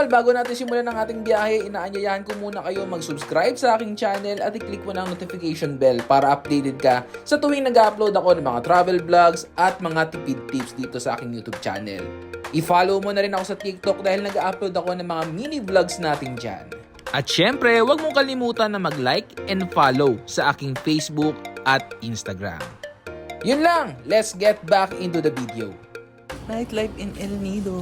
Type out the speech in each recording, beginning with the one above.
tol, bago natin simulan ang ating biyahe, inaanyayahan ko muna kayo mag-subscribe sa aking channel at i-click mo ng notification bell para updated ka sa tuwing nag-upload ako ng mga travel vlogs at mga tipid tips dito sa aking YouTube channel. I-follow mo na rin ako sa TikTok dahil nag-upload ako ng mga mini vlogs natin dyan. At syempre, huwag mong kalimutan na mag-like and follow sa aking Facebook at Instagram. Yun lang, let's get back into the video. Nightlife in El Nido.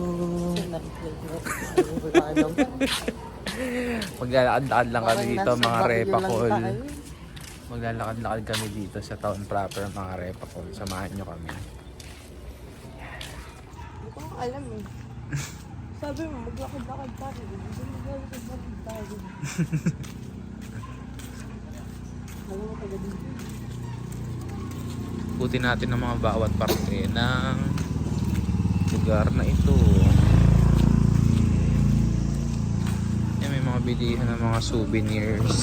Maglalakad-lakad lang kami dito mga repakol. Maglalakad-lakad kami dito sa town proper mga repakol. Samahan nyo kami. Hindi ko alam eh. Sabi mo, maglakad-lakad tayo. Maglakad-lakad tayo. Ikutin natin ang mga bawat parte ng lugar na ito. Yan, may mga bilihan ng mga souvenirs.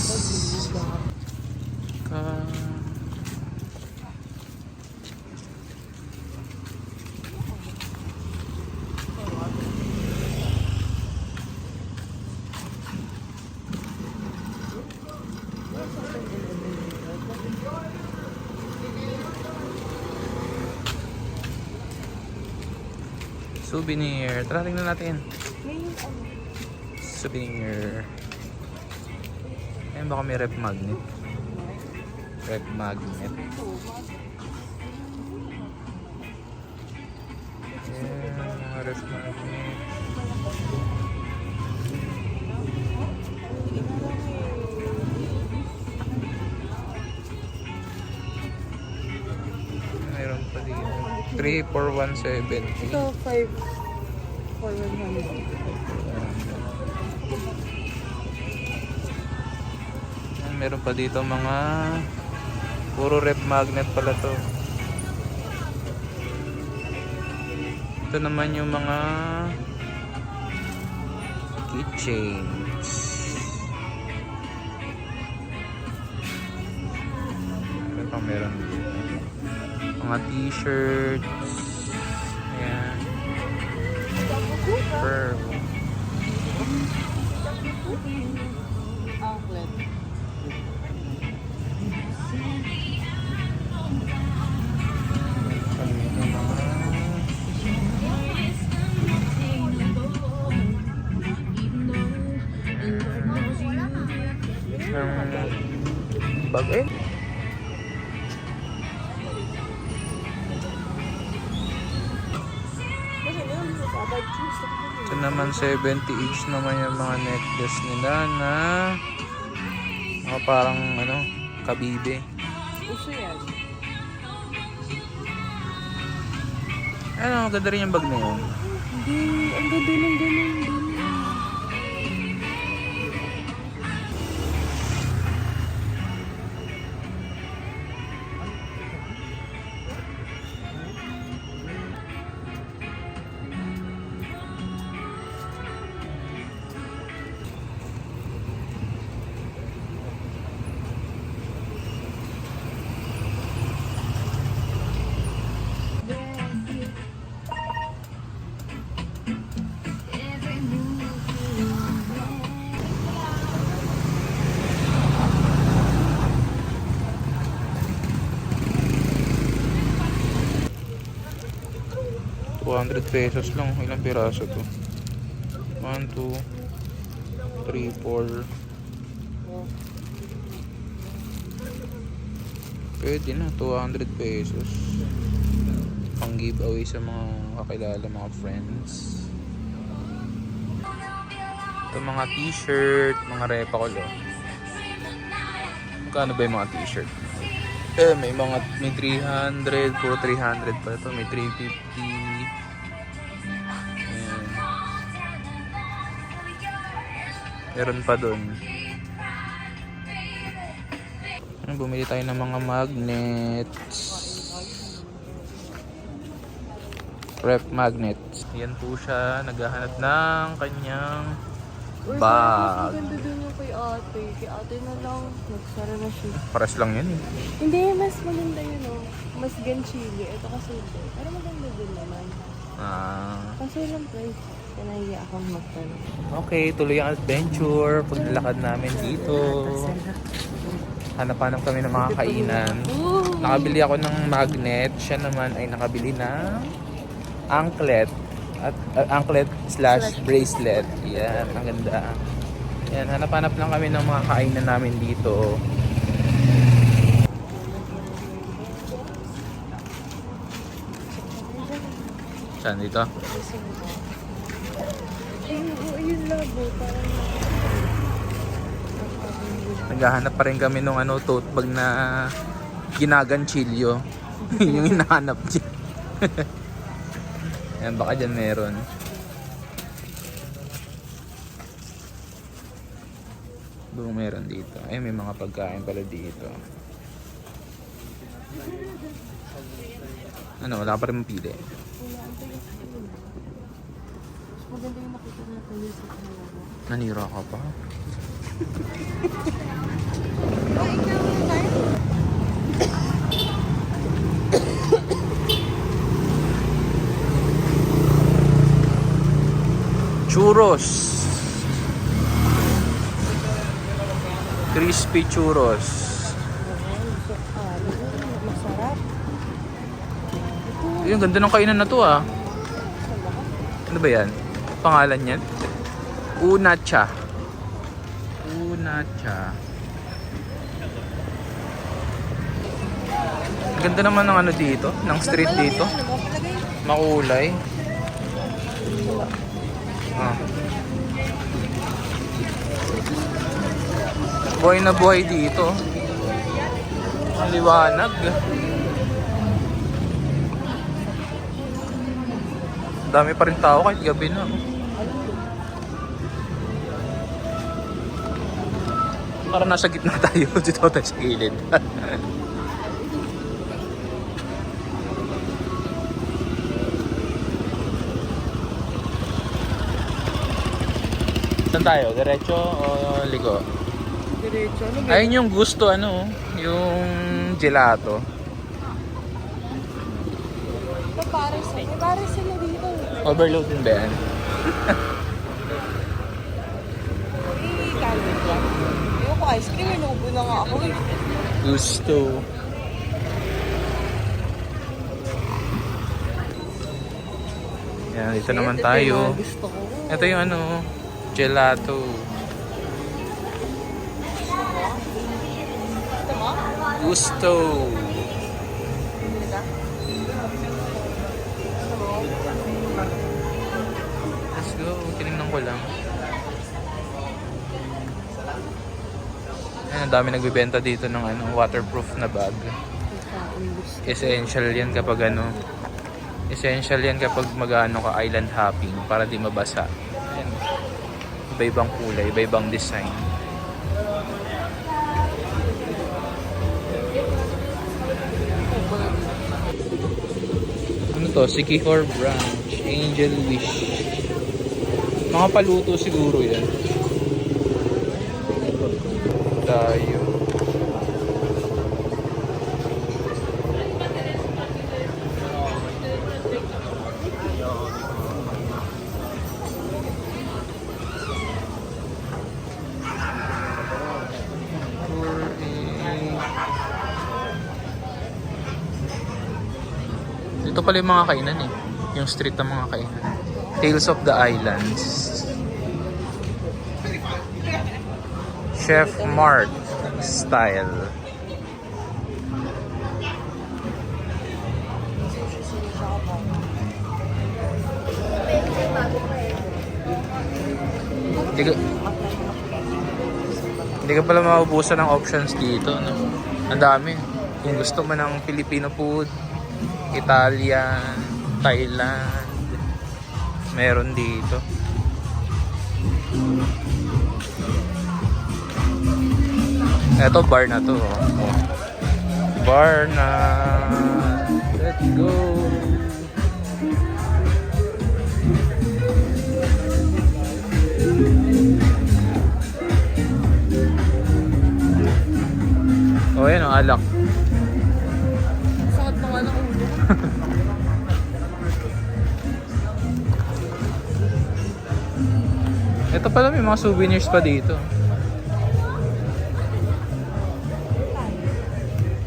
Souvenir. Tara, tingnan natin. Souvenir. Ayan, baka may rep magnet. Rep magnet. Ayan, mga rep magnet. Mayroon pa dito. 3 for 170. Ito, 5 for 100. Meron pa dito mga puro rep magnet pala to. Ito naman yung mga keychains. Ano pang meron dito? Mga t-shirts. Ayan. Fur. Outlet. Bag eh. Ito naman 70 each naman yung mga necklace nila na mga parang ano, kabibe. Uso yan. Ano, maganda rin yung bag na yun. Hindi, ang ganda ng ganun. ₱200 lang. Ilang piraso to? 1, 2, 3, 4. Pwede na, ₱200. Pang giveaway sa mga kakilala, mga friends. Ito mga t-shirt, mga repakol. Magkano ba yung mga t-shirt? May 300, puro 300 pa ito. May 350. Ayan. Meron pa dun. Bumili tayo ng mga magnets. Rep magnets. Yan po siya. Naghahanap ng kanyang bag. Ang ganda dun yung kay ate. Kay ate na lang. Nagsara na siya. Pares lang yan eh. Hindi, mas maganda yun oh. Mas ganchili. Ito kasi hindi. Pero maganda din naman. Ah, Kasi lang price. Kaya akong magtanong. Okay, tuloy ang adventure. Paglalakad namin dito. Hanap-hanap kami ng mga kainan. Nakabili ako ng magnet. Siya naman ay nakabili ng anklet. At anklet slash bracelet. Yan, ang ganda. Yan, hanap-hanap lang kami ng mga kainan namin dito. Saan dito? Ayun labo. Parang Naghahanap pa rin kami ng tote bag na ginaganchilyo. Yung hinahanap niya. Ayan, baka dyan meron. Doon meron dito. Ay, may mga pagkain pala dito. Ano, wala pa rin mapili. maganda yung nakita natin yung sa kanila. Nanira ka pa? Churros. Crispy churros. Masarap. Yung ganda ng kainan na to ah. Ano ba yan? Pangalan yan? Unacha. Unacha. Ganda naman ng dito, ng street dito. Makulay. Ah. Buhay na buhay dito. Ang liwanag. Dami pa rin tao kahit gabi na. Parang nasa gitna tayo. Dito tayo sa gilid. Saan tayo? Diretso o ligo? Diretso. Ayun yung gusto, yung gelato. May pares sila dito. Overload din ba yan? Kalit lang. Ayoko ice cream. Inuubo na nga ako. Gusto. Yan, dito naman tayo. Gusto ko. Ito yung gelato. Gusto mo? Gusto. Let's go. Tinignan ko lang. Ayan, ang dami nagbibenta dito ng waterproof na bag. Essential yan kapag essential yan kapag mag-ano ka island hopping para di mabasa. Ayan. Iba-ibang kulay, iba-ibang design. Ano to? Sikihor Branch, Angel Wish. Mga paluto siguro yan. Tayo. Ito pala yung mga kainan eh. Yung street ng mga kainan. Tales of the Islands. Chef Mart style. Hindi ka pala maubusan ng options dito, no? Ang dami. Kung gusto mo ng Filipino food, Italian, Thailand, meron dito. Eto bar na to. Oh. Bar na. Let's go. Oh, yan ang alak. Sakit na nga ng ulo. Ito pala may mga souvenirs pa dito.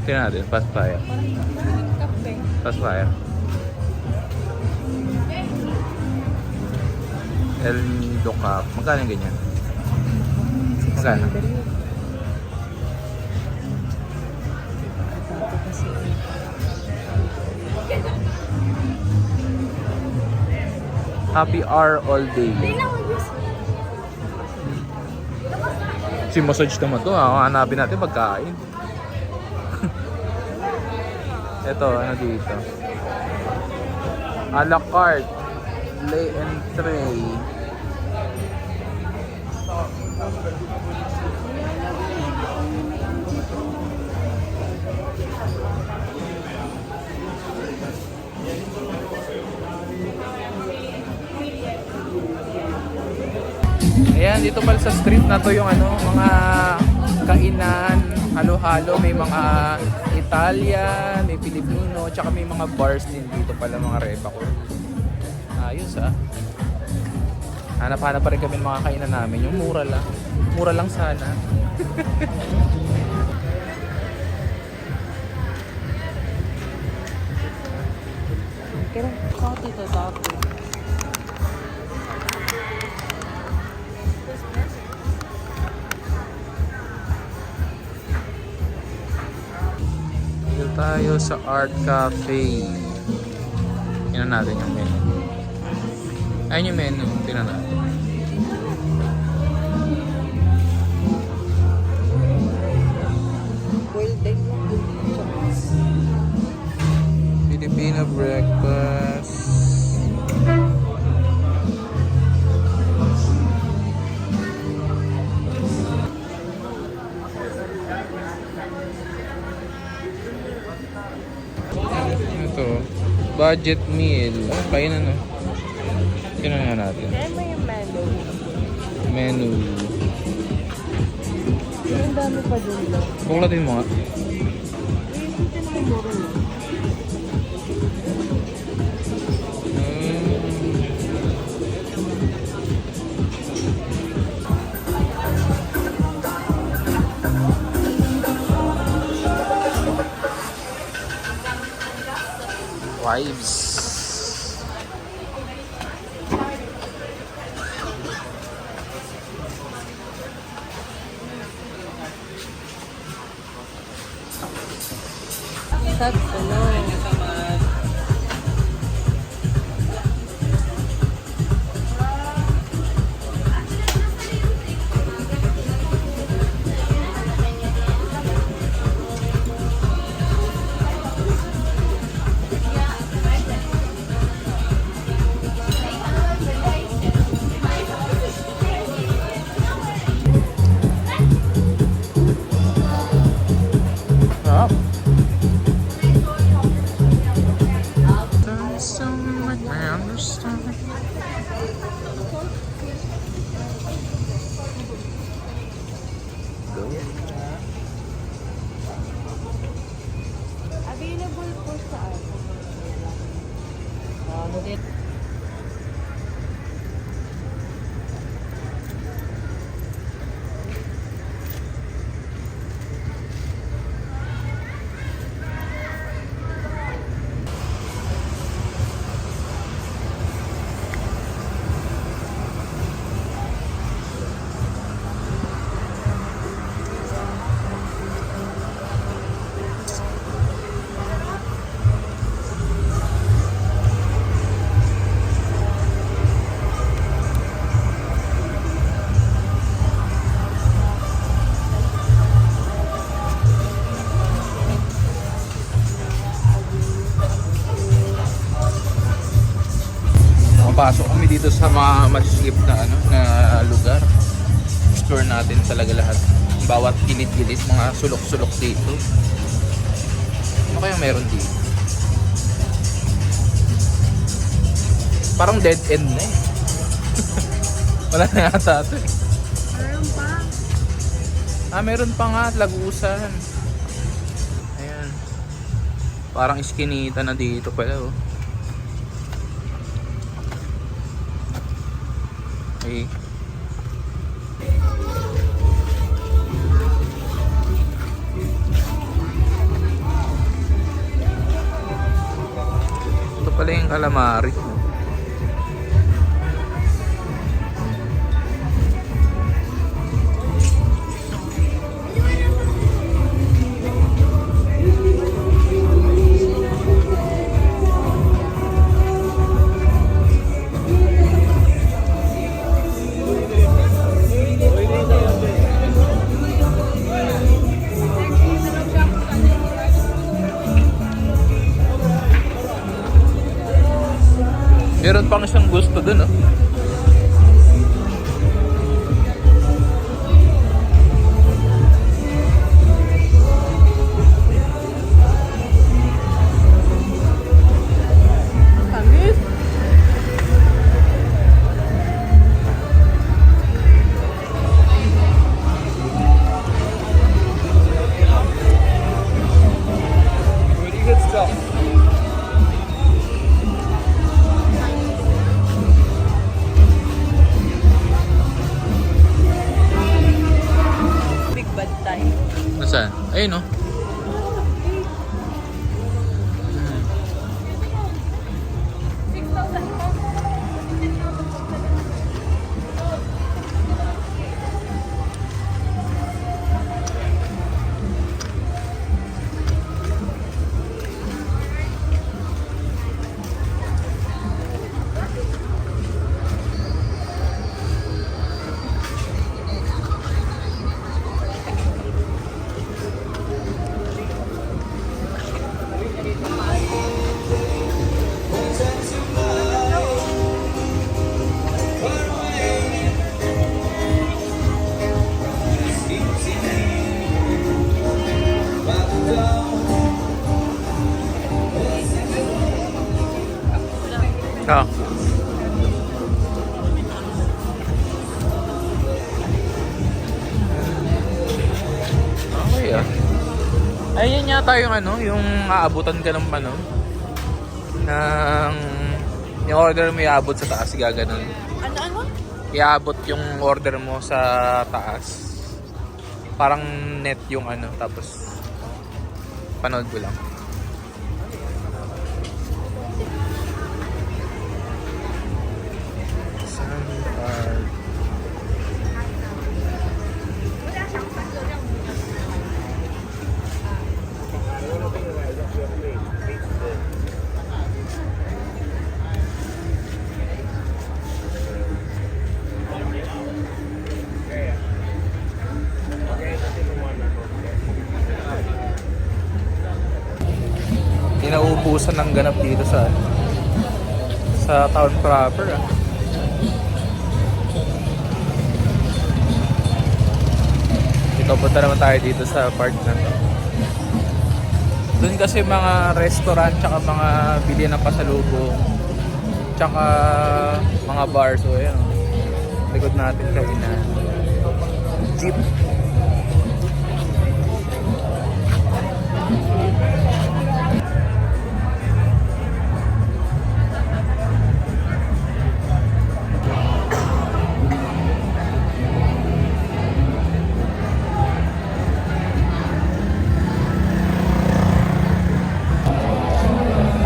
Tingnan natin, fast fire. Kape. Fast fire. El Nido Cup. Magkano yung ganyan? Magkano? Happy hour all day. Si massage naman to. Hanapin natin pagkain. Ito, ano dito? A la carte. Lay and tray. Ayan, dito pala sa street na to yung ano, mga kainan, halo-halo, may mga Italian, may Filipino, tsaka may mga bars din dito pala, mga reba ko. Ayos ah. Hanap-hanap pa rin kami ng mga kainan namin, yung mura lang. Mura lang sana. Kaya ako dito dati. Dito tayo sa Art Cafe. Tingnan natin yung menu. Ayun yung menu. Tingnan natin. Boiled egg lang. Filipino breakfast. Ito, budget meal. Oh, kain ano? Tingnan nga natin. Kaya mo yung menu. Menu. Ang dami pa dun lang. Buklatin mo nga. Iisipin mo muro lang. Vibes. Sakto no. Sarap. Available po saan? Ano din? Pasok kami dito sa mga masikip na ano na lugar. Explore natin talaga lahat. Bawat gilid-gilid, mga sulok-sulok dito. Ano kaya meron dito? Parang dead end na eh. Wala na yata ito eh. Meron pa. Meron pa nga, Lagusan. Ayan. Parang iskinita na dito pala oh. Okay. pala yung calamari. Meron pang isang gusto dun, oh. Tamis. Pretty good stuff. Big bad time. Nasaan? Ayun, oh. Ah. Okay, ah. Ayun yata yung ano, yung aabutan ka ng ano, ng yung order mo iaabot sa taas, gaganon. Ano? Iaabot yung order mo sa taas. Parang net yung ano, tapos panood ko lang. Inaubusan ng ganap dito sa town proper, ah. Ito, punta naman tayo dito sa part na to. Doon kasi mga restaurant tsaka mga bilihan ng pasalubong tsaka mga bar. So ayan, oh. Likod natin kainan. Jeep.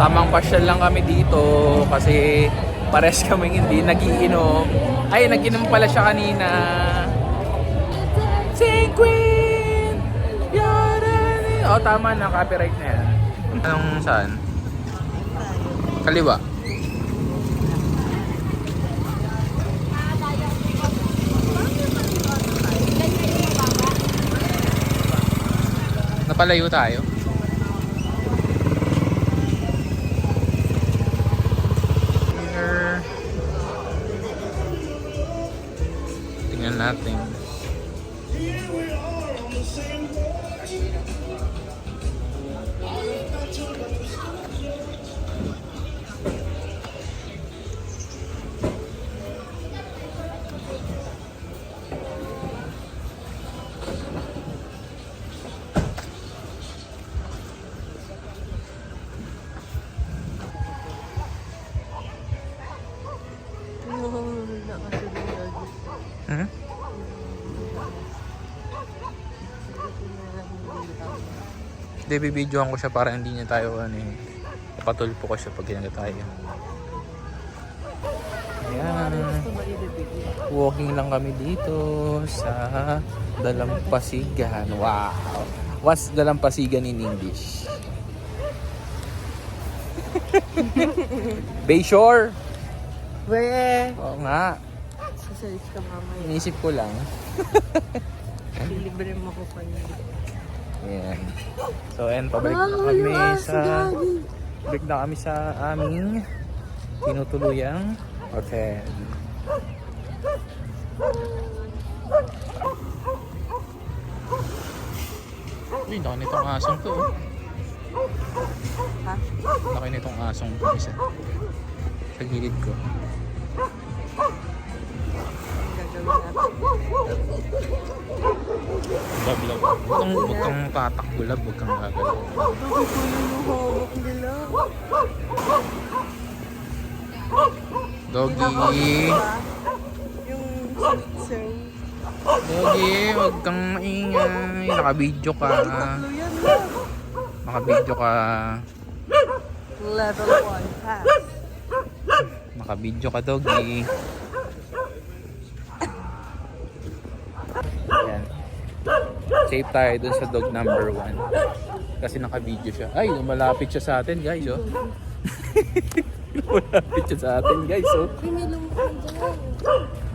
Tamang pasyal lang kami dito kasi pares kaming hindi nagiinom. Ay, nag-inom pala siya kanina. Sing Queen! Oh, tama na, copyright na yan. Anong saan? Kaliwa. Napalayo tayo. Tingnan natin. Hmm? Hindi, bibidyoan ko siya para hindi niya tayo ano eh. Patulpo ko siya pag ginagawa tayo. Ayan. Gusto ba i-reveal? Walking lang kami dito sa Dalampasigan. Wow! What's Dalampasigan in English? Bayshore! Weh! Oo nga. Sasalis ka mamaya. Inisip ko lang. Libre mo ko pa niya. Ayan. So, ayan, pabalik na kami sa... Balik na kami sa aming tinutuluyang hotel. Uy, laki nitong asong to. Oh. Ha? Laki nitong asong to isa. Sa gilid ko. Ang gagawin natin. Lab. Huwag kang tatakbo, lab. Huwag kang gagalaw. Bakit ko yung hawak nila? Doggy! Yung sing. Doggy, huwag kang maingay. Naka-video ka. Tatlo yan lang. Naka-video ka. Level 1 pass. Naka-video ka, doggy. Ayan. Safe tayo dun sa dog number 1. Kasi naka-video siya. Ay, lumalapit siya sa atin, guys, oh. Lumalapit siya sa atin, guys, oh. Ay, may lumukong dyan.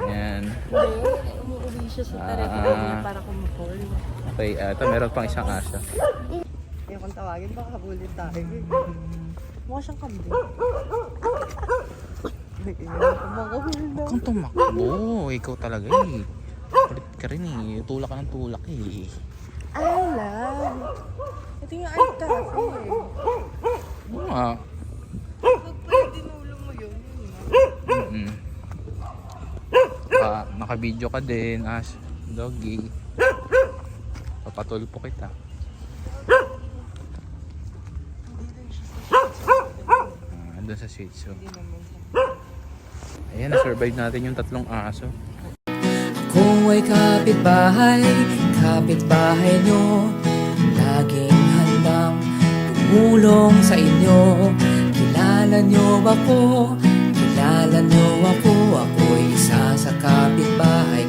Ayan. Hindi, umuwi siya sa territory niya para kumukol. Okay, ito meron pang isang asa. Yung kung tawagin, baka habulin tayo. Mukha siyang kambing. Kumakahul na. Kung tumakbo, ikaw talaga eh. Kulit ka rin eh. Tulak ka ng tulak eh. Alam. Ito yung art cafe. Oo nga. Pag pwede dinulo mo yun. Mm-mm. Naka-video ka din as doggy. Papatulpo kita. Doon sa Shih Tzu. Hindi naman. Ayan, na-survive natin yung 3 aso. Kung ay kapitbahay nyo, laging handang tumulong sa inyo. Kilala nyo ako, ako'y isa sa kapitbahay